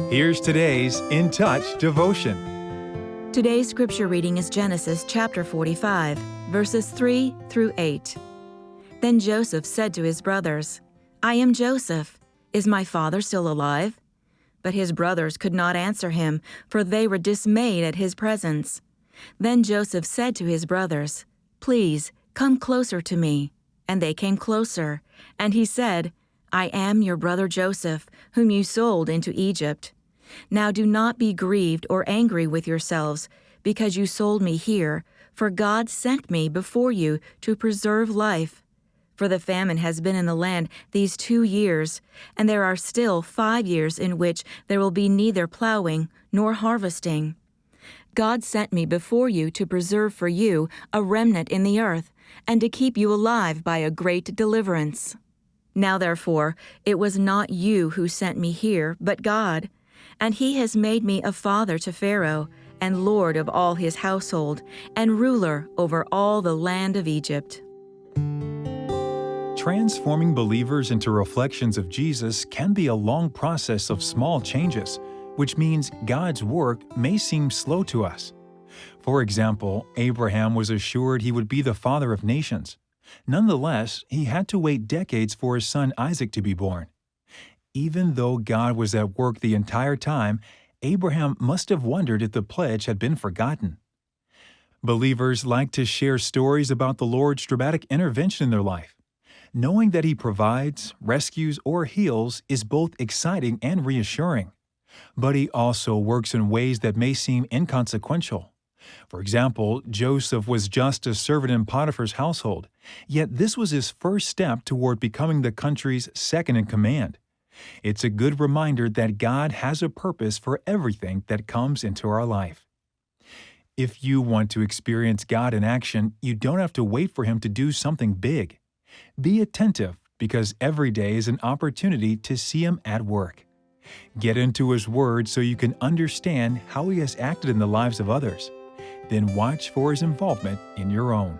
Here's today's In Touch devotion. Today's scripture reading is Genesis chapter 45, verses 3 through 8. Then Joseph said to his brothers, "I am Joseph. Is my father still alive?" But his brothers could not answer him, for they were dismayed at his presence. Then Joseph said to his brothers, "Please, come closer to me." And they came closer. And he said, "I am your brother Joseph, whom you sold into Egypt. Now do not be grieved or angry with yourselves, because you sold me here, for God sent me before you to preserve life. For the famine has been in the land these 2 years, and there are still 5 years in which there will be neither plowing nor harvesting. God sent me before you to preserve for you a remnant in the earth, and to keep you alive by a great deliverance. Now therefore, it was not you who sent me here, but God. And he has made me a father to Pharaoh, and lord of all his household, and ruler over all the land of Egypt." Transforming believers into reflections of Jesus can be a long process of small changes, which means God's work may seem slow to us. For example, Abraham was assured he would be the father of nations. Nonetheless, he had to wait decades for his son Isaac to be born. Even though God was at work the entire time, Abraham must have wondered if the pledge had been forgotten. Believers like to share stories about the Lord's dramatic intervention in their life. Knowing that He provides, rescues, or heals is both exciting and reassuring. But He also works in ways that may seem inconsequential. For example, Joseph was just a servant in Potiphar's household, yet this was his first step toward becoming the country's second in command. It's a good reminder that God has a purpose for everything that comes into our life. If you want to experience God in action, you don't have to wait for Him to do something big. Be attentive, because every day is an opportunity to see Him at work. Get into His Word so you can understand how He has acted in the lives of others. Then watch for His involvement in your own.